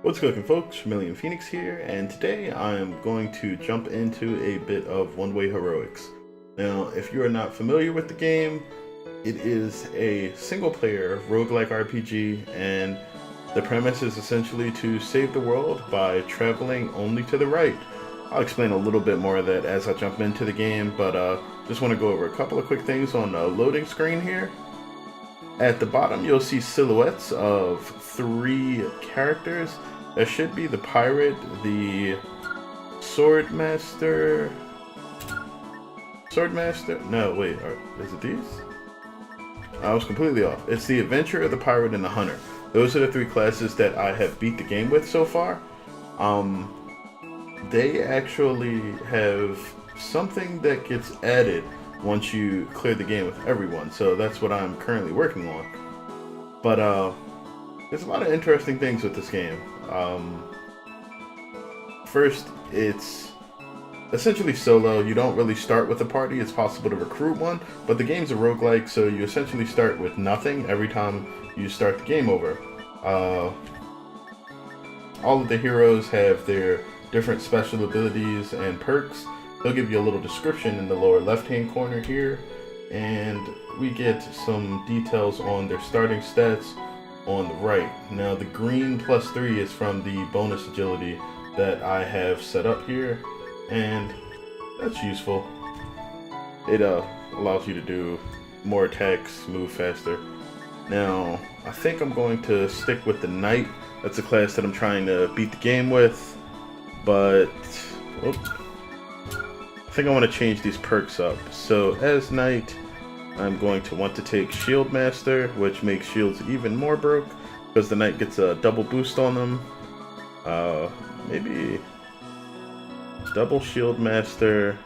What's cooking, folks? Vermillion Phoenix here, and today I am going to jump into a bit of one-way heroics. Now, if you are not familiar with the game, it is a single-player roguelike RPG, and the premise is essentially to save the world by traveling only to the right. I'll explain a little bit more of that as I jump into the game, but just want to go over a couple of quick things on the loading screen here. At the bottom, you'll see silhouettes of 3 characters. That should be the pirate, the swordmaster. No, wait, is it these? I was completely off. It's the adventurer, the pirate, and the hunter. Those are the 3 classes that I have beat the game with so far. They actually have something that gets added once you clear the game with everyone, so that's what I'm currently working on. But there's a lot of interesting things with this game. First, it's essentially solo. You don't really start with a party. It's possible to recruit one, but the game's a roguelike, so you essentially start with nothing every time you start the game over. All of the heroes have their different special abilities and perks. They'll give you a little description in the lower left-hand corner here, and we get some details on their starting stats on the right. Now, the green +3 is from the bonus agility that I have set up here, and that's useful. It allows you to do more attacks, move faster. Now, I think I'm going to stick with the knight. That's a class that I'm trying to beat the game with, but I think I want to change these perks up. So as knight, I'm going to want to take Shield Master, which makes shields even more broke because the knight gets a double boost on them. Maybe double Shield Master,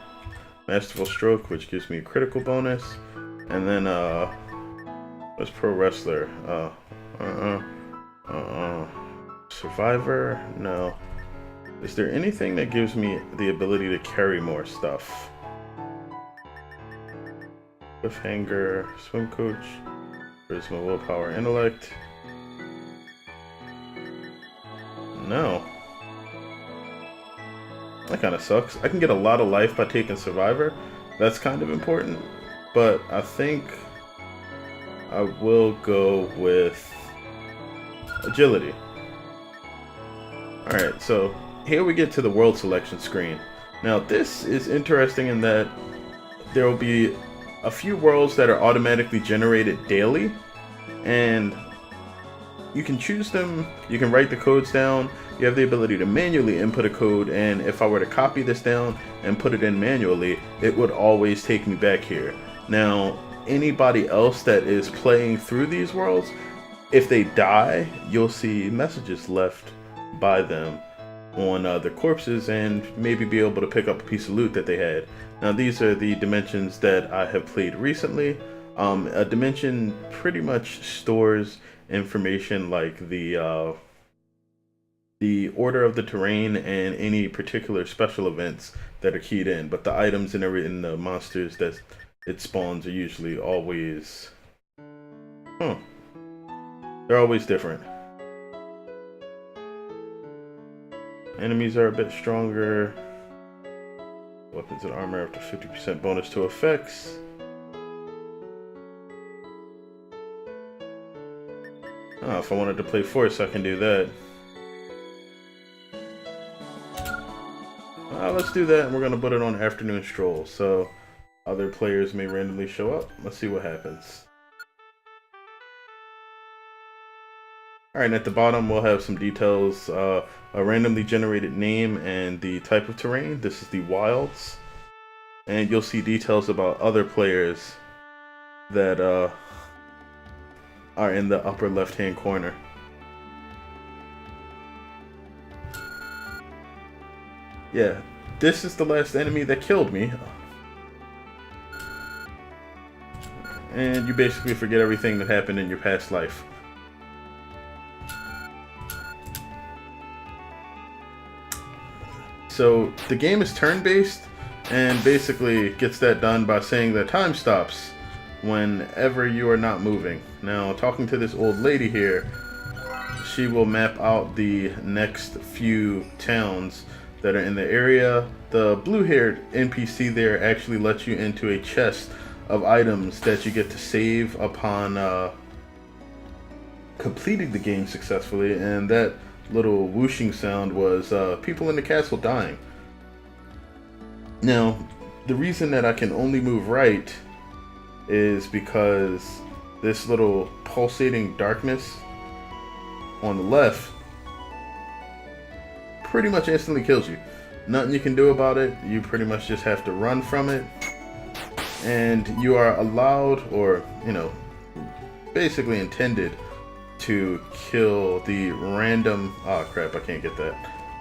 Masterful Stroke, which gives me a critical bonus, and then what's Pro Wrestler? Survivor? No. Is there anything that gives me the ability to carry more stuff? Cliffhanger, Swim Coach, Charisma, Willpower, Intellect. No. That kind of sucks. I can get a lot of life by taking Survivor. That's kind of important. But I think I will go with Agility. Alright, so here we get to the world selection screen. Now this is interesting in that there will be a few worlds that are automatically generated daily, and you can choose them. You can write the codes down. You have the ability to manually input a code, and if I were to copy this down and put it in manually, it would always take me back here. Now, anybody else that is playing through these worlds, if they die, you'll see messages left by them on their corpses and maybe be able to pick up a piece of loot that they had. Now these are the dimensions that I have played recently. A dimension pretty much stores information like the order of the terrain and any particular special events that are keyed in, but the items and the monsters that it spawns are usually always they're always different. Enemies are a bit stronger. Weapons and armor after 50% bonus to effects. If I wanted to play Force, I can do that. Let's do that, and we're going to put it on Afternoon Stroll, so other players may randomly show up. Let's see what happens. Alright, at the bottom we'll have some details, a randomly generated name and the type of terrain. This is the Wilds. And you'll see details about other players that are in the upper left hand corner. Yeah, this is the last enemy that killed me. And you basically forget everything that happened in your past life. So the game is turn-based and basically gets that done by saying that time stops whenever you are not moving. Now, talking to this old lady here, she will map out the next few towns that are in the area. The blue-haired NPC there actually lets you into a chest of items that you get to save upon completing the game successfully, and that little whooshing sound was people in the castle dying. Now, the reason that I can only move right is because this little pulsating darkness on the left pretty much instantly kills you. Nothing you can do about it. You pretty much just have to run from it. And you are allowed, or, you know, basically intended to kill the random, oh crap, I can't get that.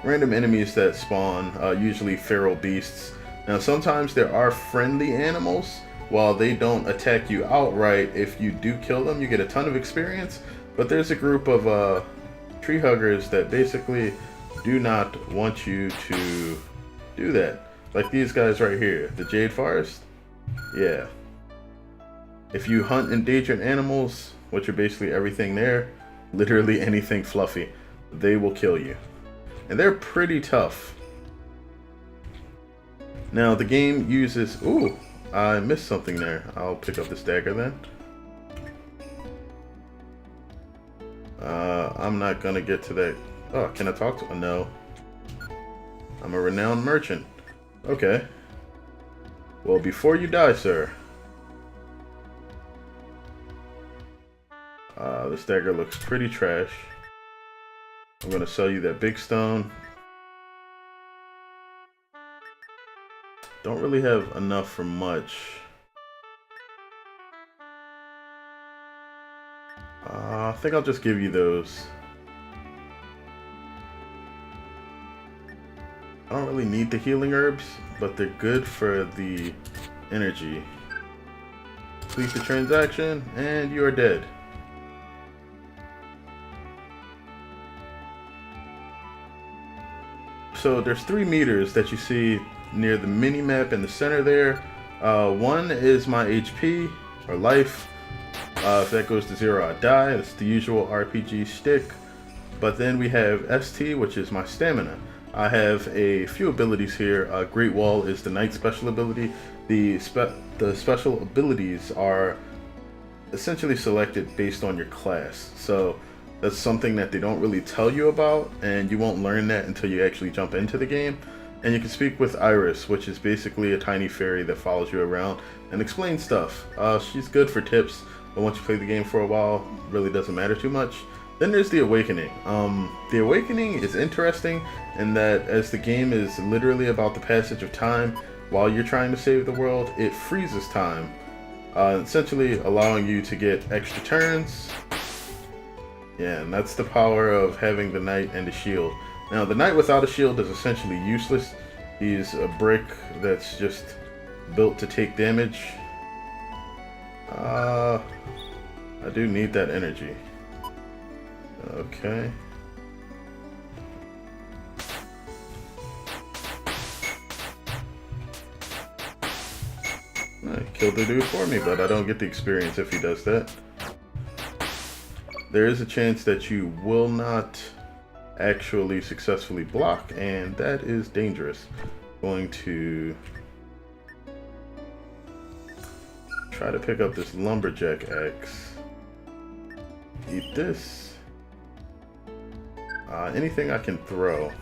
Random enemies that spawn, usually feral beasts. Now sometimes there are friendly animals. While they don't attack you outright, if you do kill them, you get a ton of experience. But there's a group of tree huggers that basically do not want you to do that. Like these guys right here, the Jade Forest. Yeah. If you hunt endangered animals, which are basically everything there, literally anything fluffy, they will kill you. And they're pretty tough. Now the game uses, ooh, I missed something there. I'll pick up this dagger then. I'm not gonna get to that. Oh, can I talk to? No. I'm a renowned merchant. Okay. Well, before you die, sir. This dagger looks pretty trash. I'm gonna sell you that big stone. Don't really have enough for much. I think I'll just give you those. I don't really need the healing herbs, but they're good for the energy. Complete the transaction, and you are dead. So there's 3 meters that you see near the mini map in the center there. One is my HP or life. If that goes to 0, I die. That's the usual RPG shtick. But then we have ST, which is my stamina. I have a few abilities here. Great Wall is the knight special ability. The special abilities are essentially selected based on your class. So that's something that they don't really tell you about, and you won't learn that until you actually jump into the game. And you can speak with Iris, which is basically a tiny fairy that follows you around and explains stuff. She's good for tips, but once you play the game for a while, it really doesn't matter too much. Then there's the Awakening. The Awakening is interesting in that as the game is literally about the passage of time, while you're trying to save the world, it freezes time, essentially allowing you to get extra turns. Yeah, and that's the power of having the knight and the shield. Now, the knight without a shield is essentially useless. He's a brick that's just built to take damage. I do need that energy. Okay. Killed the dude for me, but I don't get the experience if he does that. There is a chance that you will not actually successfully block, and that is dangerous. Going to try to pick up this lumberjack axe. Eat this. Anything I can throw.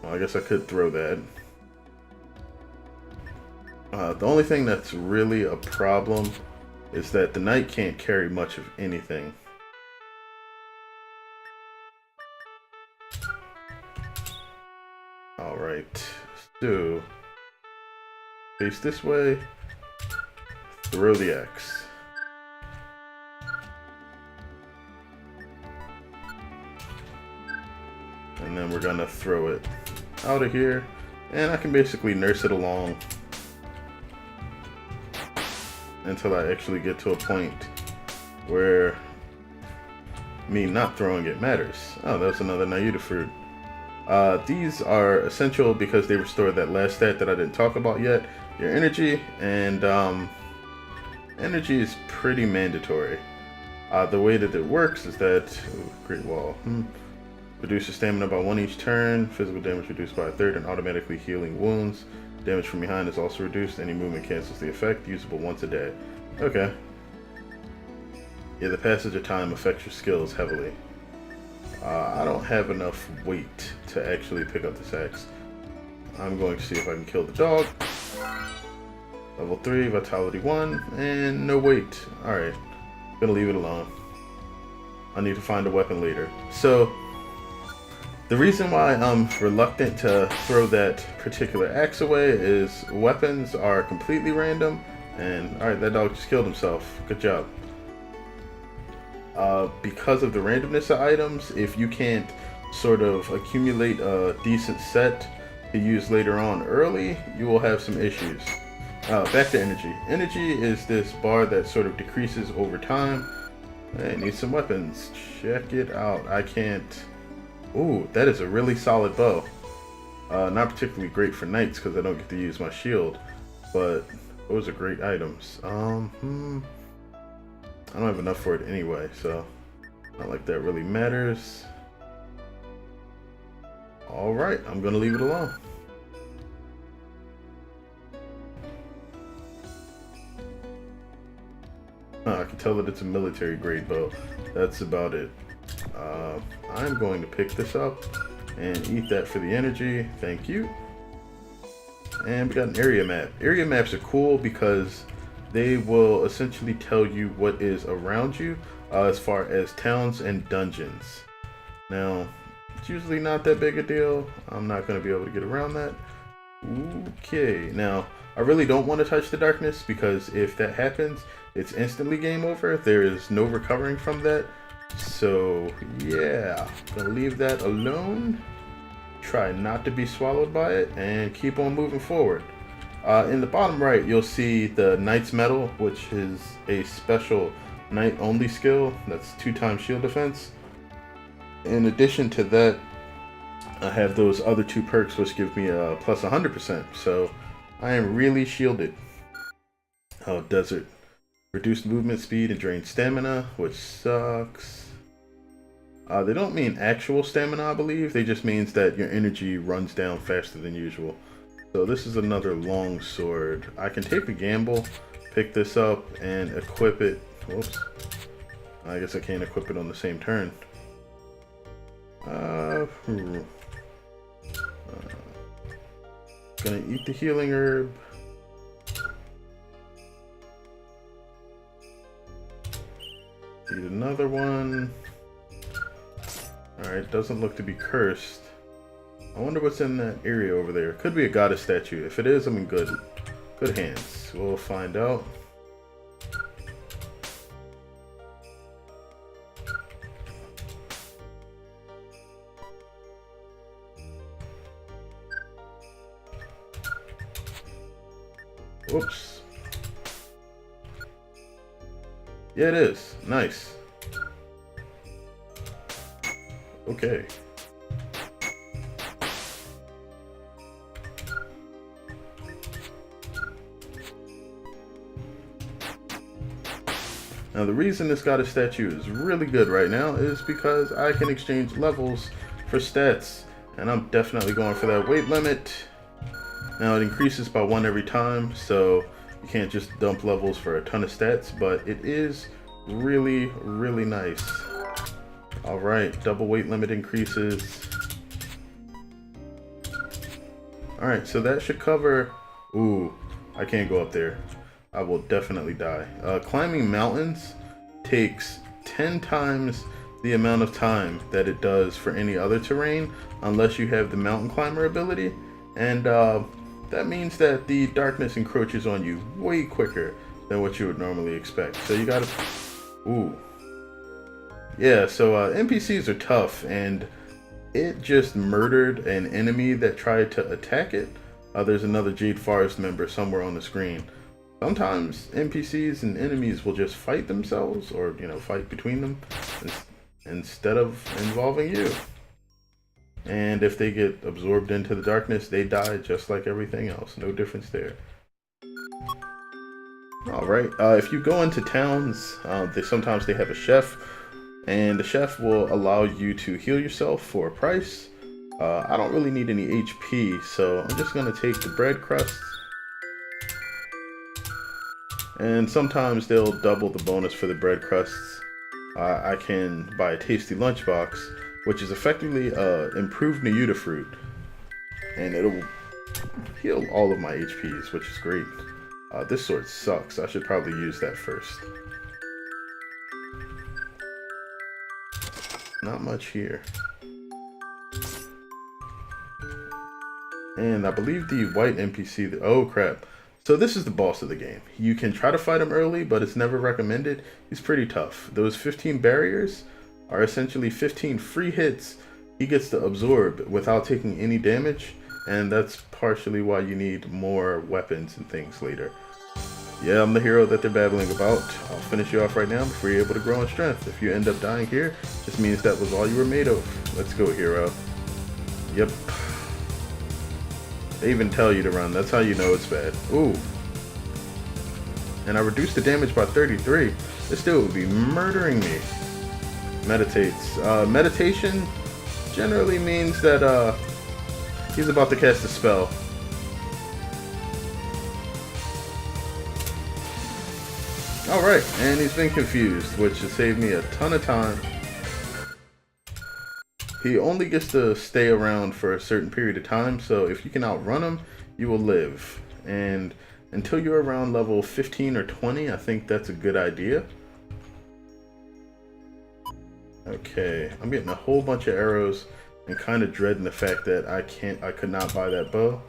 Well, I guess I could throw that. The only thing that's really a problem is that the knight can't carry much of anything. Alright, so face this way, throw the axe. And then we're gonna throw it out of here, and I can basically nurse it along until I actually get to a point where me not throwing it matters. Oh, that's another Nayuta fruit. These are essential because they restore that last stat that I didn't talk about yet, your energy, and energy is pretty mandatory. The way that it works is that Great Wall reduces stamina by 1 each turn, physical damage reduced by a third, and automatically healing wounds. Damage from behind is also reduced. Any movement cancels the effect. Usable once a day. Okay. Yeah, the passage of time affects your skills heavily. I don't have enough weight to actually pick up this axe. I'm going to see if I can kill the dog. Level 3, Vitality 1, and no weight. Alright, gonna leave it alone. I need to find a weapon later. So, the reason why I'm reluctant to throw that particular axe away is weapons are completely random, and alright, that dog just killed himself. Good job. Because of the randomness of items, if you can't sort of accumulate a decent set to use later on early, you will have some issues. Back to energy. Energy is this bar that sort of decreases over time. I need some weapons. Check it out. I can't... Ooh, that is a really solid bow. Not particularly great for knights because I don't get to use my shield, but those are great items. I don't have enough for it anyway, so not like that really matters. Alright, I'm gonna leave it alone. I can tell that it's a military grade bow. That's about it. I'm going to pick this up and eat that for the energy. Thank you. And we got an area map. Area maps are cool because they will essentially tell you what is around you as far as towns and dungeons. Now, it's usually not that big a deal. I'm not going to be able to get around that. Okay, now I really don't want to touch the darkness because if that happens, it's instantly game over. There is no recovering from that. So yeah, gonna leave that alone. Try not to be swallowed by it and keep on moving forward. In the bottom right, you'll see the Knight's Medal, which is a special Knight only skill. That's 2x shield defense. In addition to that, I have those other 2 perks which give me a plus 100%. So I am really shielded. Oh, Desert. Reduced movement speed and drained stamina, which sucks. They don't mean actual stamina, I believe. They just means that your energy runs down faster than usual. So this is another long sword. I can take a gamble, pick this up, and equip it. Whoops. I guess I can't equip it on the same turn. Gonna eat the healing herb. Eat another one. Alright, doesn't look to be cursed. I wonder what's in that area over there. Could be a goddess statue. If it is, I'm in good hands. We'll find out. Whoops. Yeah, it is. Nice. Okay. Now the reason this goddess statue is really good right now is because I can exchange levels for stats, and I'm definitely going for that weight limit. Now it increases by 1 every time, so you can't just dump levels for a ton of stats, but it is really, really nice. Alright, double weight limit increases. Alright, so that should cover... Ooh, I can't go up there. I will definitely die. Climbing mountains takes 10 times the amount of time that it does for any other terrain, unless you have the mountain climber ability, and that means that the darkness encroaches on you way quicker than what you would normally expect. So you gotta... Ooh. Yeah, so NPCs are tough, and it just murdered an enemy that tried to attack it. There's another Jade Forest member somewhere on the screen. Sometimes NPCs and enemies will just fight themselves, or, you know, fight between them, instead of involving you. And if they get absorbed into the darkness, they die just like everything else. No difference there. All right. If you go into towns, sometimes they have a chef, and the chef will allow you to heal yourself for a price. I don't really need any HP, so I'm just gonna take the bread crusts. And sometimes they'll double the bonus for the bread crusts. I can buy a tasty lunchbox, which is effectively improved Nayuta fruit, and it'll heal all of my HPs, which is great. This sword sucks. I should probably use that first. Not much here. And I believe the white NPC, oh crap. So this is the boss of the game. You can try to fight him early, but it's never recommended. He's pretty tough. Those 15 barriers are essentially 15 free hits he gets to absorb without taking any damage, and that's partially why you need more weapons and things later. Yeah, I'm the hero that they're babbling about. I'll finish you off right now before you're able to grow in strength. If you end up dying here, just means that was all you were made of. Let's go, hero. Yep. They even tell you to run. That's how you know it's bad. Ooh. And I reduced the damage by 33. This dude would be murdering me. Meditates. Meditation generally means that he's about to cast a spell. Alright, and he's been confused, which has saved me a ton of time. He only gets to stay around for a certain period of time, so if you can outrun him, you will live. And until you're around level 15 or 20, I think that's a good idea. Okay, I'm getting a whole bunch of arrows and kind of dreading the fact that I could not buy that bow.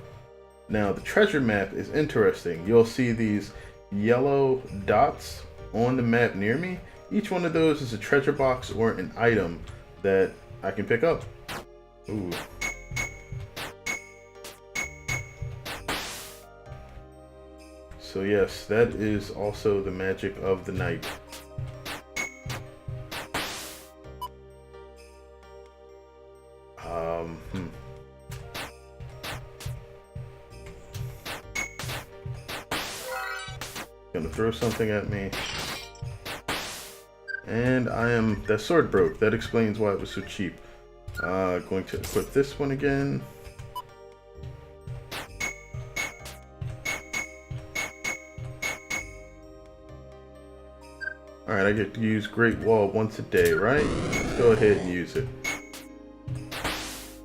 Now, the treasure map is interesting. You'll see these yellow dots on the map near me. Each one of those is a treasure box or an item that I can pick up. Ooh. So yes, that is also the magic of the night. Gonna throw something at me. And that sword broke. That explains why it was so cheap. Going to equip this one again. Alright, I get to use Great Wall once a day, right? Let's go ahead and use it.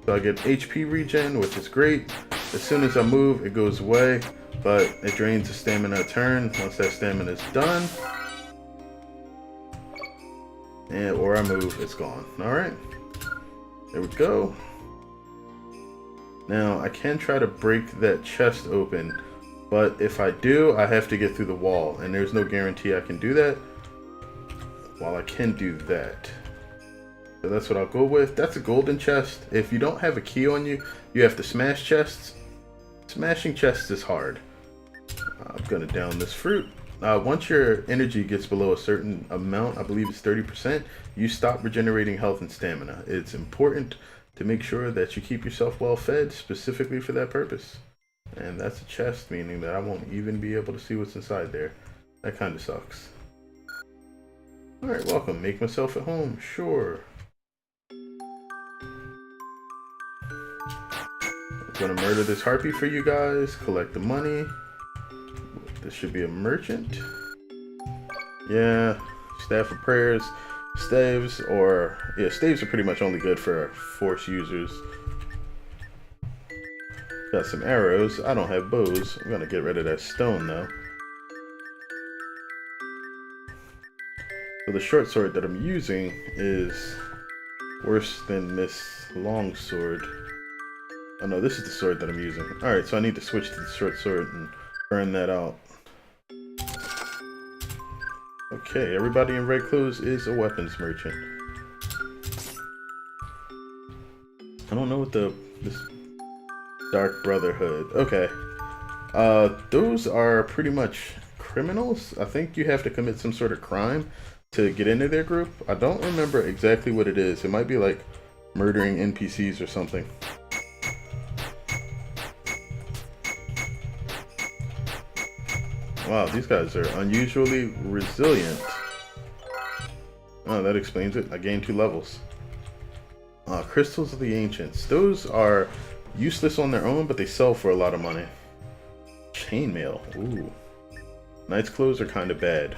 So I get HP regen, which is great. As soon as I move, it goes away, but it drains the stamina a turn. Once that stamina is done, or I move, it's gone. Alright, there we go. Now, I can try to break that chest open, but if I do, I have to get through the wall, and there's no guarantee I can do that. While I can do that. So that's what I'll go with. That's a golden chest. If you don't have a key on you, you have to smash chests. Smashing chests is hard. I'm gonna down this fruit. Once your energy gets below a certain amount, I believe it's 30%, you stop regenerating health and stamina. It's important to make sure that you keep yourself well fed specifically for that purpose. And that's a chest, meaning that I won't even be able to see what's inside there. That kind of sucks. Alright, welcome. Make myself at home. Sure. I'm gonna murder this harpy for you guys. Collect the money. This should be a merchant. Yeah. Staff of prayers. Staves, staves are pretty much only good for force users. Got some arrows. I don't have bows. I'm gonna get rid of that stone though. So the short sword that I'm using is worse than this long sword. Oh no, this is the sword that I'm using. Alright, so I need to switch to the short sword and burn that out. Okay, everybody in red clothes is a weapons merchant. I don't know what this Dark Brotherhood. Okay. Those are pretty much criminals. I think you have to commit some sort of crime to get into their group. I don't remember exactly what it is. It might be like murdering NPCs or something. Wow, these guys are unusually resilient. Oh, that explains it. I gained 2 levels. Crystals of the Ancients. Those are useless on their own, but they sell for a lot of money. Chainmail. Ooh. Knight's clothes are kind of bad.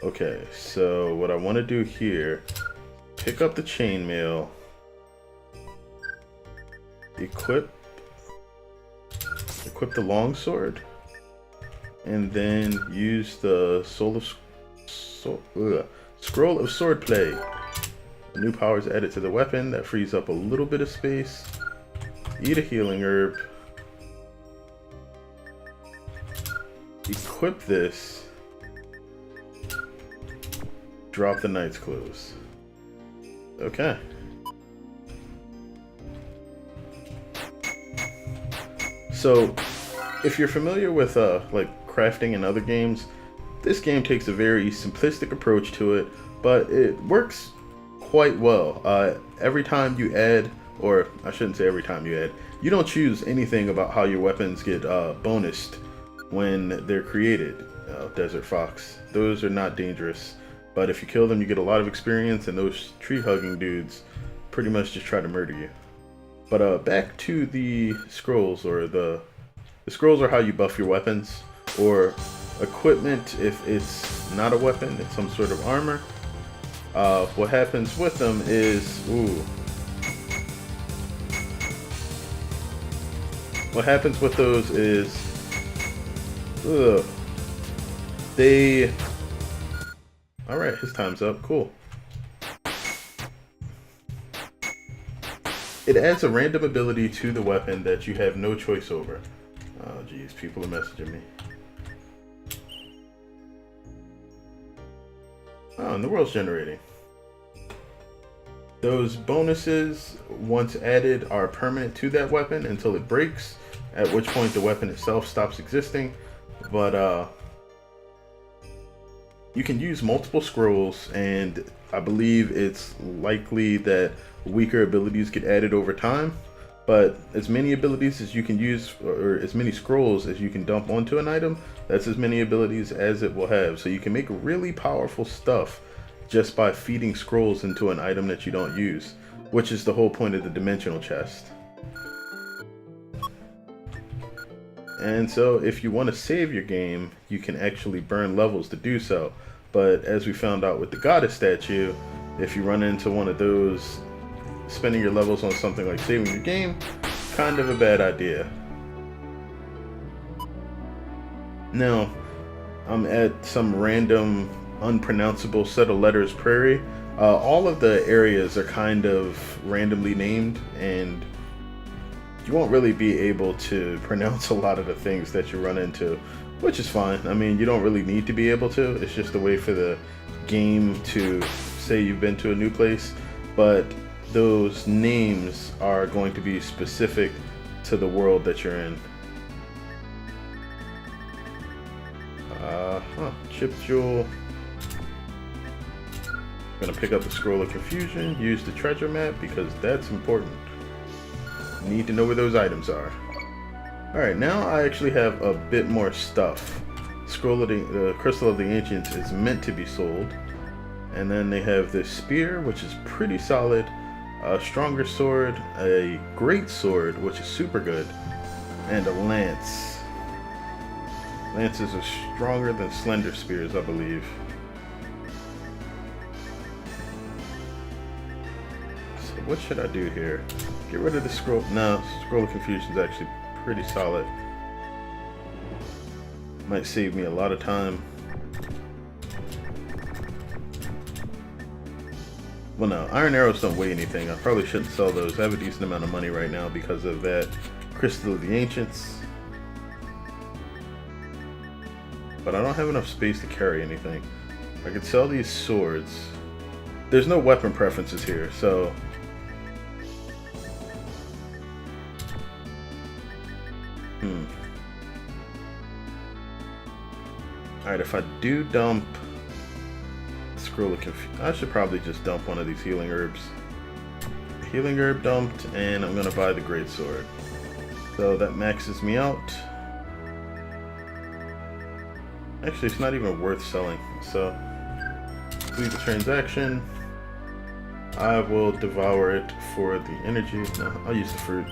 Okay, so what I want to do here, pick up the chainmail, equip the longsword, and then use the Scroll of Swordplay. A new power is added to the weapon that frees up a little bit of space. Eat a healing herb. Equip this. Drop the knight's clothes. Okay. So, if you're familiar with like crafting in other games, this game takes a very simplistic approach to it, but it works quite well. Every time you add, or I shouldn't say every time you add, you don't choose anything about how your weapons get bonused when they're created. Desert Fox. Those are not dangerous, but if you kill them, you get a lot of experience, and those tree-hugging dudes pretty much just try to murder you. But back to the scrolls, or the scrolls are how you buff your weapons, or equipment if it's not a weapon, it's some sort of armor. What happens with them is, what happens with those is, they, alright, his time's up, cool. It adds a random ability to the weapon that you have no choice over. Oh geez, people are messaging me. Oh, and the world's generating. Those bonuses, once added, are permanent to that weapon until it breaks, at which point the weapon itself stops existing. But you can use multiple scrolls, and I believe it's likely that weaker abilities get added over time. But as many abilities as you can use, or as many scrolls as you can dump onto an item, that's as many abilities as it will have. So you can make really powerful stuff just by feeding scrolls into an item that you don't use, which is the whole point of the dimensional chest. And so if you want to save your game, you can actually burn levels to do so. But as we found out with the goddess statue, if you run into one of those, spending your levels on something like saving your game, kind of a bad idea. Now, I'm at some random unpronounceable set of letters prairie. All of the areas are kind of randomly named, and you won't really be able to pronounce a lot of the things that you run into, which is fine. I mean, you don't really need to be able to. It's just a way for the game to say you've been to a new place, but those names are going to be specific to the world that you're in. Chip Jewel. I'm gonna pick up the Scroll of Confusion, use the treasure map because that's important. You need to know where those items are. Alright, now I actually have a bit more stuff. The Crystal of the Ancients is meant to be sold. And then they have this spear, which is pretty solid. A stronger sword, a great sword, which is super good, and a lance. Lances are stronger than slender spears, I believe. So what should I do here? Get rid of the scroll. No, Scroll of Confusion is actually pretty solid. Might save me a lot of time. Well, no, iron arrows don't weigh anything. I probably shouldn't sell those. I have a decent amount of money right now because of that Crystal of the Ancients. But I don't have enough space to carry anything. I could sell these swords. There's no weapon preferences here, so... Alright, if I do dump... Scroll of Confusion. I should probably just dump one of these healing herbs. Healing herb dumped, and I'm gonna buy the great sword. So that maxes me out. Actually, it's not even worth selling. So, complete the transaction. I will devour it for the energy. No, I'll use the fruit.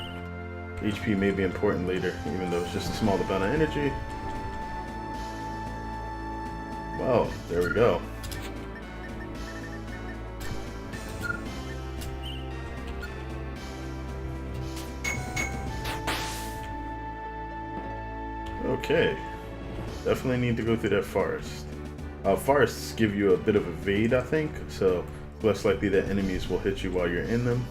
HP may be important later, even though it's just a small amount of energy. Well, there we go. Okay. Definitely need to go through that forest. Forests give you a bit of evade, I think, so it's less likely that enemies will hit you while you're in them.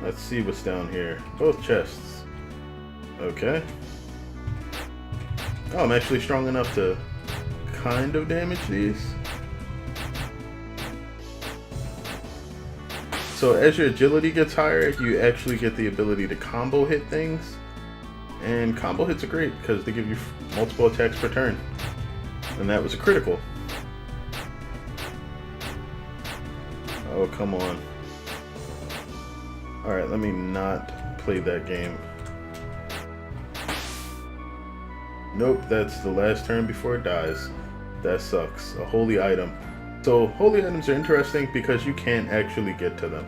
Let's see what's down here. Both chests. Okay. Oh, I'm actually strong enough to kind of damage these. So as your agility gets higher, you actually get the ability to combo hit things. And combo hits are great because they give you multiple attacks per turn. And that was a critical. Oh, come on. Alright, let me not play that game. Nope, that's the last turn before it dies. That sucks. A holy item. So, holy items are interesting because you can't actually get to them.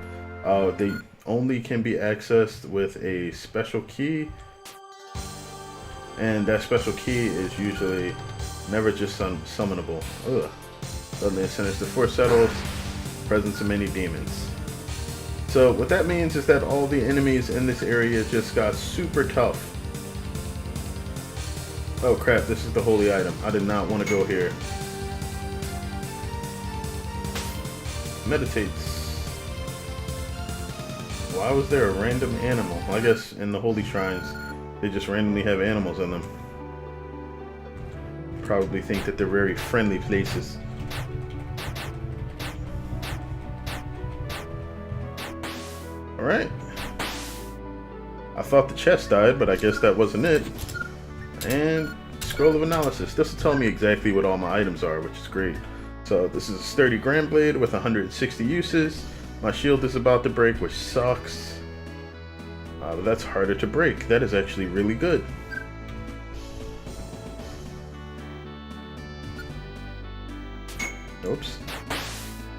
They only can be accessed with a special key. And that special key is usually never just summonable. Ugh. Suddenly it sends the force settles. Presence of many demons. So what that means is that all the enemies in this area just got super tough. Oh crap, this is the holy item. I did not want to go here. Meditates. Why was there a random animal? Well, I guess in the holy shrines, they just randomly have animals in them. Probably think that they're very friendly places. Alright. I thought the chest died, but I guess that wasn't it. And scroll of analysis. This will tell me exactly what all my items are, which is great. So this is a sturdy grand blade with 160 uses. My shield is about to break, which sucks. But that's harder to break. That is actually really good. Oops.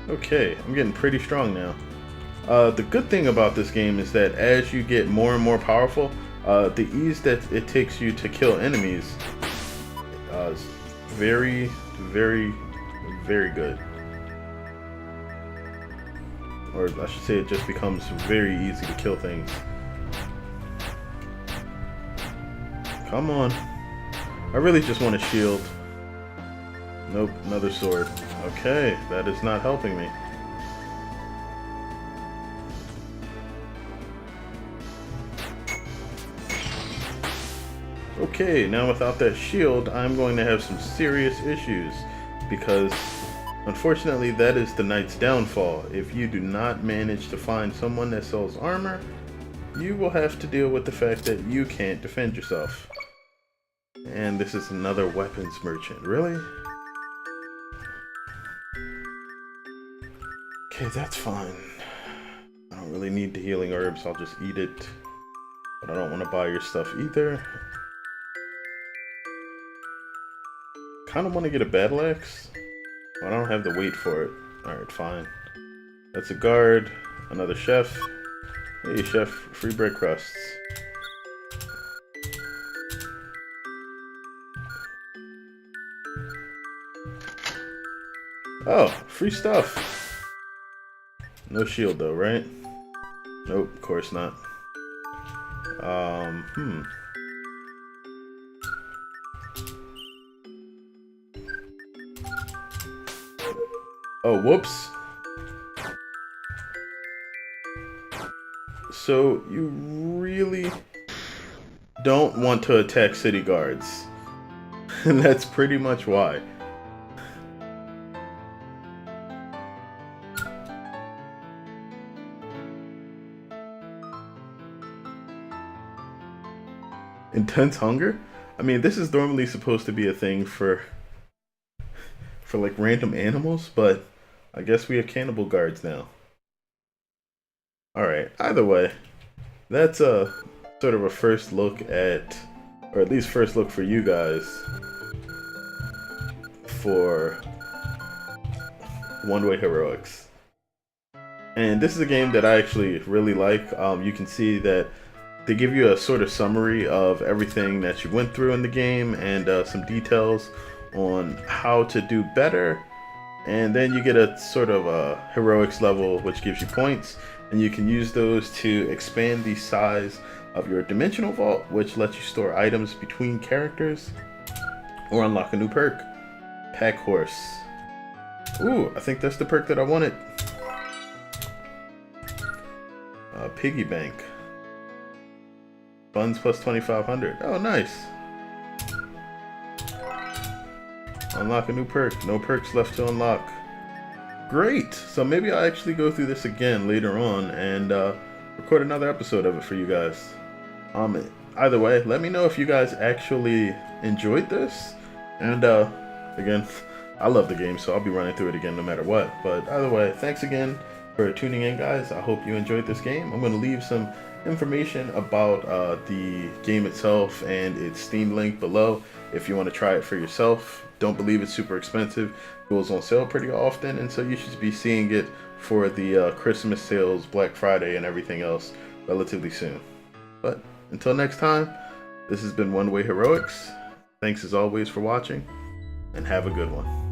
Okay, I'm getting pretty strong now. The good thing about this game is that as you get more and more powerful, the ease that it takes you to kill enemies is very, very, very good. Or I should say it just becomes very easy to kill things. Come on. I really just want a shield. Nope, another sword. Okay, that is not helping me. Okay, now without that shield, I'm going to have some serious issues because unfortunately that is the knight's downfall. If you do not manage to find someone that sells armor, you will have to deal with the fact that you can't defend yourself. And this is another weapons merchant, really? Okay, that's fine. I don't really need the healing herbs, I'll just eat it. But I don't want to buy your stuff either. Kind of want to get a battle axe. I don't have the weight for it. Alright, fine. That's a guard. Another chef. Hey, chef. Free bread crusts. Oh, free stuff. No shield though, right? Nope, of course not. Oh, whoops. So, you really don't want to attack city guards. And that's pretty much why. Intense hunger? I mean, this is normally supposed to be a thing for like random animals, but I guess we have cannibal guards now. Alright, either way, that's a sort of a first look at, or at least first look for you guys, for One Way Heroics. And this is a game that I actually really like. You can see that they give you a sort of summary of everything that you went through in the game and some details on how to do better. And then you get a sort of a heroics level, which gives you points, and you can use those to expand the size of your dimensional vault, which lets you store items between characters or unlock a new perk. Pack Horse. Ooh, I think that's the perk that I wanted. Piggy Bank. Funds plus 2,500. Oh, nice. Unlock a new perk. No perks left to unlock. Great! So maybe I'll actually go through this again later on and record another episode of it for you guys. Either way, let me know if you guys actually enjoyed this. And again, I love the game, so I'll be running through it again no matter what. But either way, thanks again for tuning in, guys. I hope you enjoyed this game. I'm going to leave some information about the game itself and its Steam link below if you want to try it for yourself. Don't believe it's super expensive. It goes on sale pretty often, and so you should be seeing it for the Christmas sales, Black Friday, and everything else relatively soon. But until next time, this has been One Way Heroics. Thanks as always for watching, and have a good one.